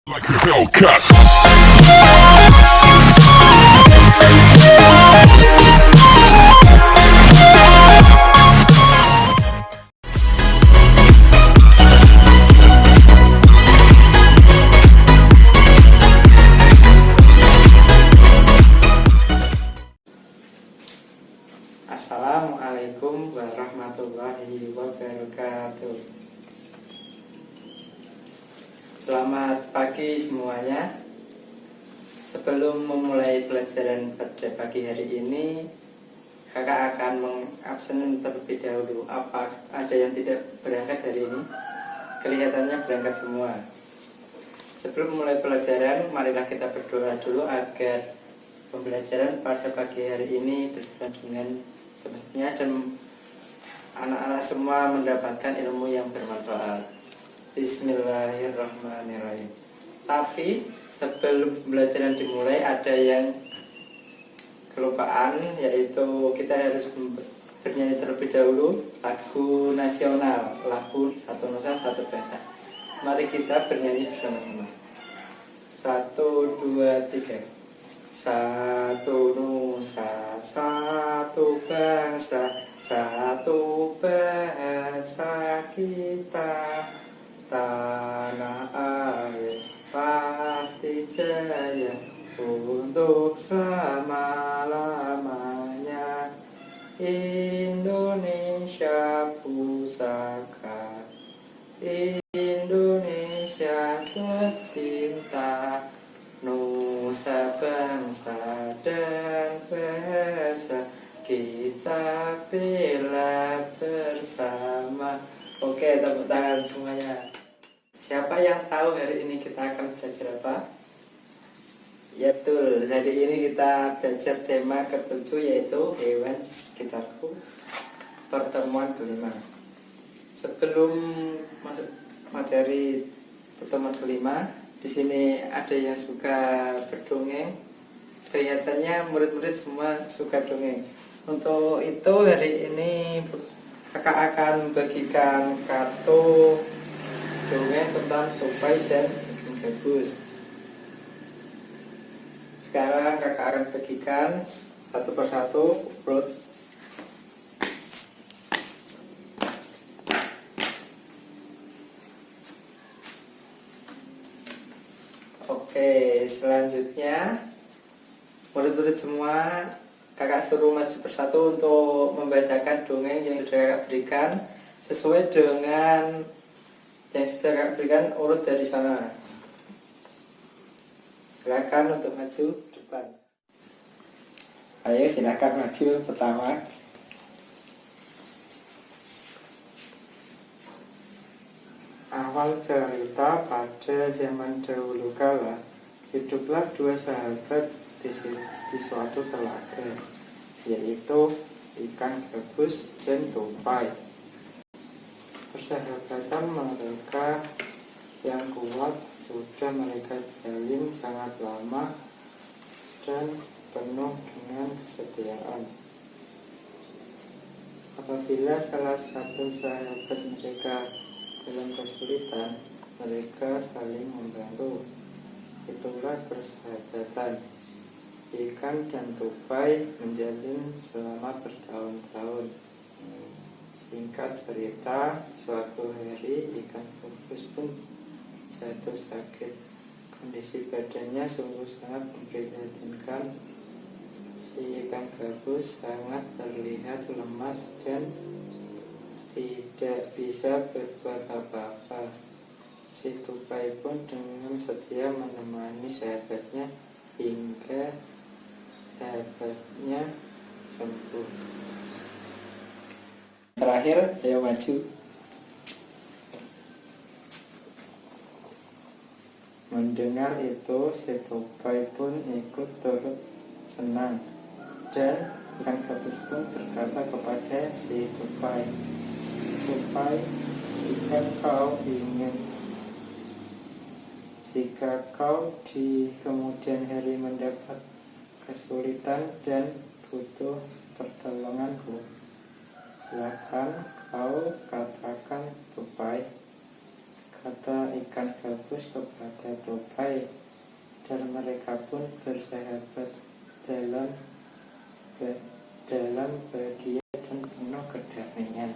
Like a Hellcat. Assalamualaikum warahmatullahi wabarakatuh. Selamat pagi semuanya. Sebelum memulai pelajaran pada pagi hari ini, kakak akan mengabsen terlebih dahulu. Apa ada yang tidak berangkat hari ini? Kelihatannya berangkat semua. Sebelum mulai pelajaran, marilah kita berdoa dulu agar pembelajaran pada pagi hari ini berjalan dengan semestinya dan anak-anak semua mendapatkan ilmu yang bermanfaat. Bismillahirrahmanirrahim. Tapi sebelum pembelajaran dimulai ada yang kelupaan, yaitu kita harus bernyanyi terlebih dahulu lagu nasional, lagu Satu Nusa Satu Bangsa. Mari kita bernyanyi bersama-sama. 1, 2, 3. Satu nusa, satu bangsa, satu bahasa kita. Tanah air pasti jaya untuk selama-lamanya. Indonesia pusaka, Indonesia tercinta, nusa bangsa dan bahasa kita bela bersama. Oke, tepuk tangan semuanya. Siapa yang tahu hari ini kita akan belajar apa? Ya betul, hari ini kita belajar tema ke-7, yaitu hewan di sekitarku, pertemuan kelima. Sebelum masuk materi pertemuan kelima, di sini ada yang suka berdongeng. Kelihatannya murid-murid semua suka dongeng. Untuk itu hari ini kakak akan membagikan kartu dongeng tentang tupai dan ikan gabus. Sekarang kakak akan bagikan satu persatu urut. Oke, selanjutnya murid-murid semua kakak suruh maju persatu untuk membacakan dongeng yang sudah kakak berikan sesuai dengan yang sudah kakak berikan urut dari sana. Silakan untuk maju depan. Ayo silakan maju pertama. Awal cerita pada zaman dahulu kala, hiduplah dua sahabat di suatu telaga, yaitu ikan gabus dan tupai. Persahabatan mereka yang kuat sudah mereka jalin sangat lama dan penuh dengan kesetiaan. Apabila salah satu sahabat mereka dalam kesulitan, mereka saling membantu. Itulah persahabatan. Ikan dan tupai menjalin selama bertahun-tahun. Singkat cerita, suatu hari ikan gabus pun jatuh sakit. Kondisi badannya sungguh sangat memprihatinkan. Si ikan gabus sangat terlihat lemas dan tidak bisa berbuat apa-apa. Si tupai pun dengan setia menemani sahabatnya hingga sahabatnya sembuh. Terakhir, ayo maju. Mendengar itu, si tupai pun ikut turut senang, dan ikan gabus pun berkata kepada si tupai, "Tupai, jika kau di kemudian hari mendapat kesulitan dan butuh pertolonganku, silakan kau katakan tupai." kata ikan gabus kepada tupai, dan mereka pun bersahabat dalam bahagia dan penuh kedamaian.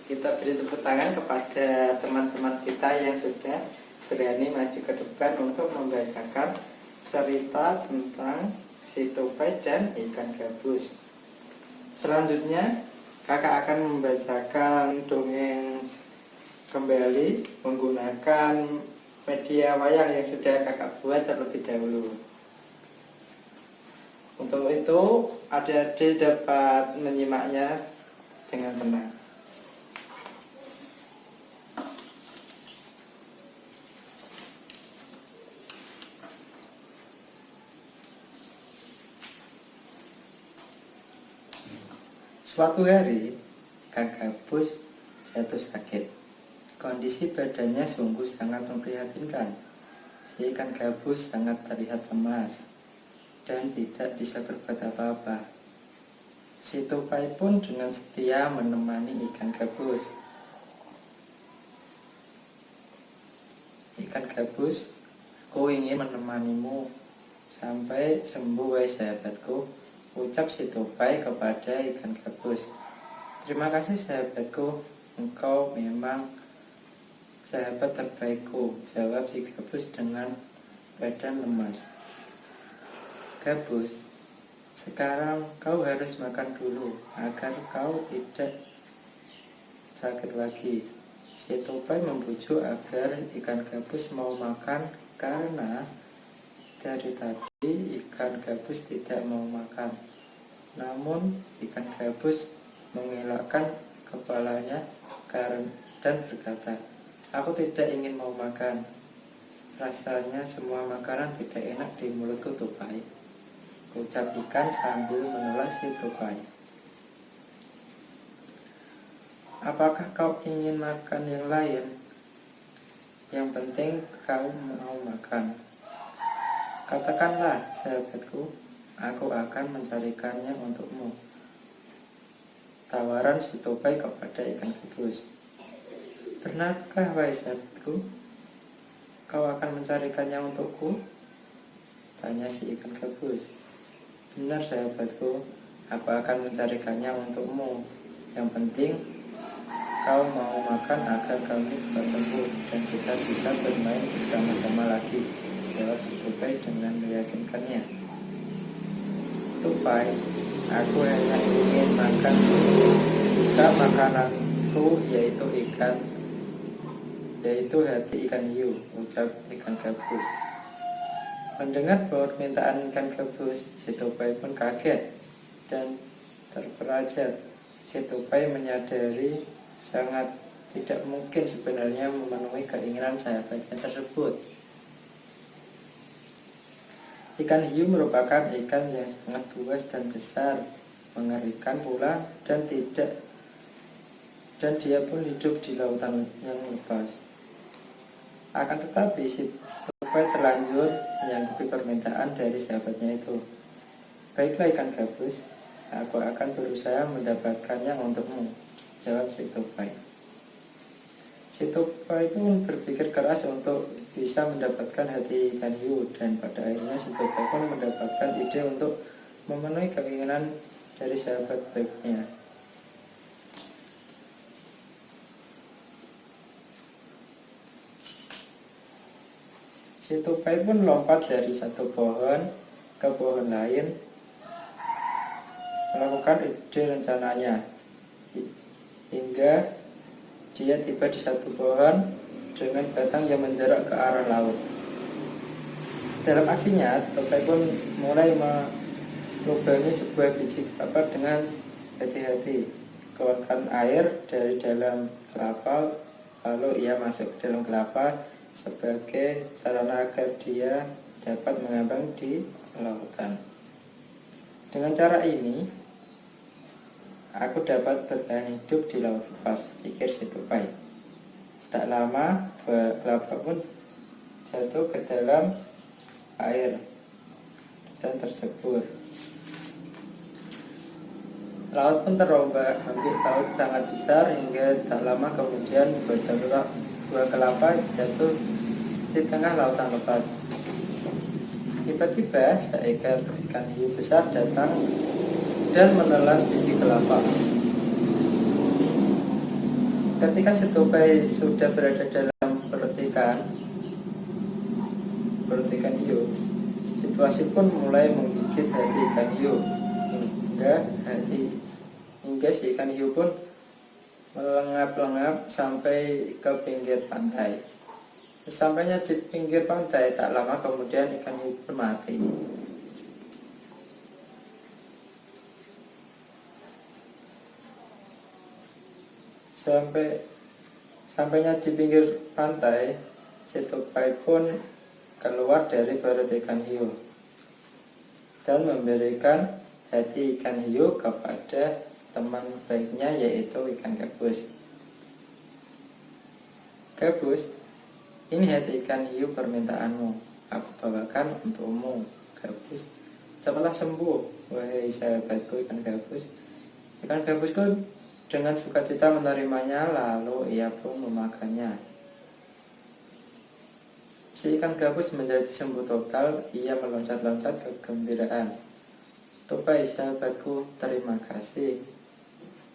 Kita beri tepuk tangan kepada teman-teman kita yang sudah berani maju ke depan untuk membacakan cerita tentang si tupai dan ikan gabus. Selanjutnya kakak akan membacakan dongeng kembali menggunakan media wayang yang sudah kakak buat terlebih dahulu. Untuk itu adik-adik dapat menyimaknya dengan tenang. Suatu hari, Kak Gabus jatuh sakit. Kondisi badannya sungguh sangat memprihatinkan. Si ikan gabus sangat terlihat lemas dan tidak bisa berbuat apa-apa. Si tupai pun dengan setia menemani ikan gabus. Ikan gabus, aku ingin menemanimu sampai sembuh, wahai sahabatku, ucap si tupai kepada ikan gabus. Terima kasih sahabatku, engkau memang sahabat terbaikku, jawab si gabus dengan badan lemas. Gabus, sekarang kau harus makan dulu agar kau tidak sakit lagi. Si tupai membujuk agar ikan gabus mau makan karena dari tadi ikan gabus tidak mau makan. Namun ikan gabus mengelakkan kepalanya dan berkata, aku tidak ingin mau makan. Rasanya semua makanan tidak enak di mulutku, tupai, ucap ikan sambil menolak si tupai. Apakah kau ingin makan yang lain? Yang penting kau mau makan. Katakanlah sahabatku, aku akan mencarikannya untukmu, tawaran si tupai kepada ikan gabus. Benarkah, wahai sahabatku, kau akan mencarikannya untukku? Tanya si ikan gabus. Benar sahabatku, aku akan mencarikannya untukmu. Yang penting kau mau makan agar kami cepat sembuh dan kita bisa bermain bersama-sama lagi, jawab si tupai dengan meyakinkannya. Tupai, aku hanya ingin makan jika makananku yaitu hati ikan hiu, ucap ikan gabus. Mendengar permintaan ikan gabus, si tupai pun kaget dan terperajat. Si tupai menyadari sangat tidak mungkin sebenarnya memenuhi keinginan sahabatnya tersebut. Ikan hiu merupakan ikan yang sangat buas dan besar, mengerikan pula, dan dia pun hidup di lautan yang lepas. Akan tetapi si tupai terlanjur menyanggupi permintaan dari sahabatnya itu. Baiklah ikan gabus, aku akan berusaha mendapatkannya untukmu, jawab si tupai. Si tupai pun berpikir keras untuk bisa mendapatkan hati ikan hiu, dan pada akhirnya si tupai pun mendapatkan ide untuk memenuhi keinginan dari sahabat baiknya. Si tupai pun lompat dari satu pohon ke pohon lain, melakukan ide rencananya, hingga dia tiba di satu pohon dengan batang yang menjarak ke arah laut. Dalam aksinya, tupai pun mulai melubangi sebuah biji kelapa dengan hati-hati. Keluarkan air dari dalam kelapa, lalu ia masuk ke dalam kelapa sebagai sarana agar dia dapat mengambang di lautan. Dengan cara ini, aku dapat bertahan hidup di laut lepas, pikir si tupai. Tak lama, kelapa pun jatuh ke dalam air dan tercebur. Laut pun terombak ambing laut sangat besar hingga tak lama kemudian buah kelapa jatuh di tengah lautan lepas. Tiba-tiba seekor ikan hiu besar datang dan menelan biji kelapa. Ketika si tupai sudah berada dalam perut ikan hiu, situasi pun mulai menggigit hati ikan hiu hingga si ikan hiu pun melengap-lengap sampai ke pinggir pantai. Sesampainya di pinggir pantai, tak lama kemudian ikan hiu pun mati. Sampainya di pinggir pantai, si tupai pun keluar dari perut ikan hiu dan memberikan hati ikan hiu kepada teman baiknya, yaitu ikan gabus. Gabus, ini hati ikan hiu permintaanmu, aku bawakan untukmu. Gabus, cepatlah sembuh, wahai sahabatku ikan gabus. Ikan gabus pun dengan sukacita menerimanya, lalu ia pun memakannya. Si ikan gabus menjadi sembuh total, ia meloncat-loncat kegembiraan. Tupai sahabatku, terima kasih.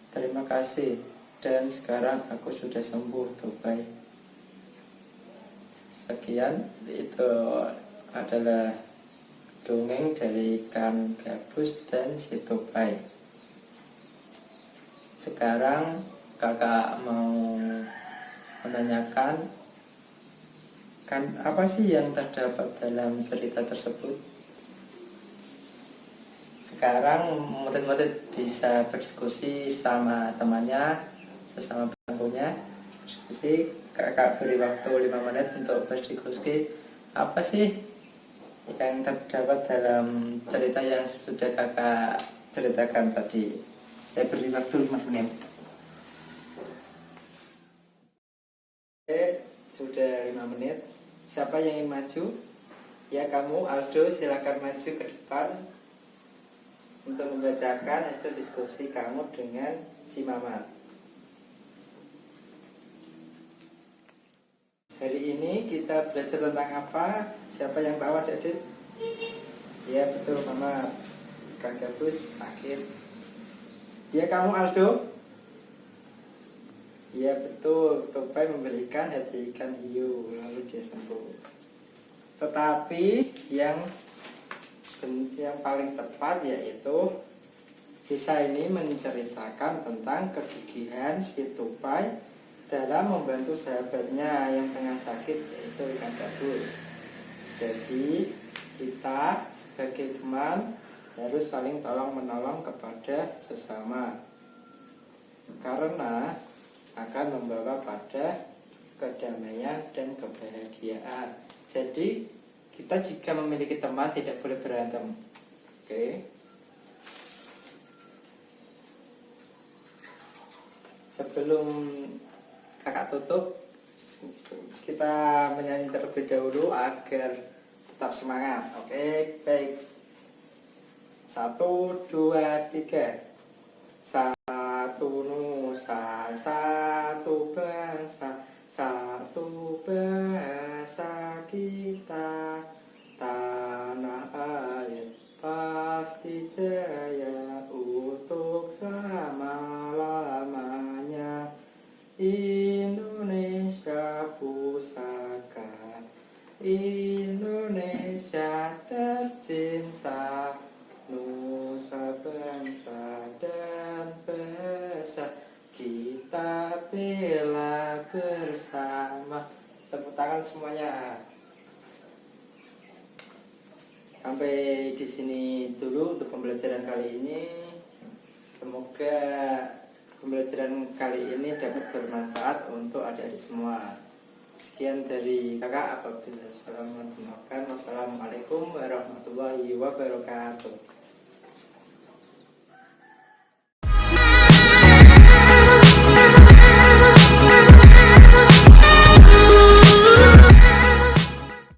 Terima kasih, dan sekarang aku sudah sembuh, Tupai. Sekian, itu adalah dongeng dari ikan gabus dan si tupai. Sekarang kakak mau menanyakan, apa sih yang terdapat dalam cerita tersebut? Sekarang murid-murid bisa berdiskusi sama temannya, sesama bangkunya. Diskusi, kakak beri waktu 5 menit untuk berdiskusi. Apa sih yang terdapat dalam cerita yang sudah kakak ceritakan tadi? Saya beri waktu 5 menit. Oke, sudah 5 menit. Siapa yang ingin maju? Ya, kamu Aldo, silakan maju ke depan untuk membacakan hasil diskusi kamu dengan si Mama. Hari ini kita belajar tentang apa? Siapa yang tahu, adik-adik? Ya, betul, Mama. Kang Gabus sakit. Ya, kamu Aldo? Ya, betul, tupai memberikan hati ikan hiu lalu dia sembuh. Tetapi yang paling tepat yaitu kisah ini menceritakan tentang kegigihan si tupai dalam membantu sahabatnya yang tengah sakit, yaitu ikan gabus. Jadi kita sebagai teman harus saling tolong-menolong kepada sesama, karena akan membawa pada kedamaian dan kebahagiaan. Jadi kita jika memiliki teman tidak boleh berantem. Oke. Sebelum kakak tutup, kita menyanyi terlebih dahulu agar tetap semangat. Oke, baik. 1, 2, 3. Satu nusa, satu bangsa, satu bahasa kita. Tanah air pasti jaya untuk selama-lamanya. Indonesia pusaka, Indonesia tercinta, nusa bangsa dan bahasa kita bela bersama. Tepuk tangan semuanya. Sampai di sini dulu untuk pembelajaran kali ini. Semoga pembelajaran kali ini dapat bermanfaat untuk adik-adik semua. Sekian dari kakak, apabila salah, mohon dimaafkan. Wassalamualaikum warahmatullahi wabarakatuh.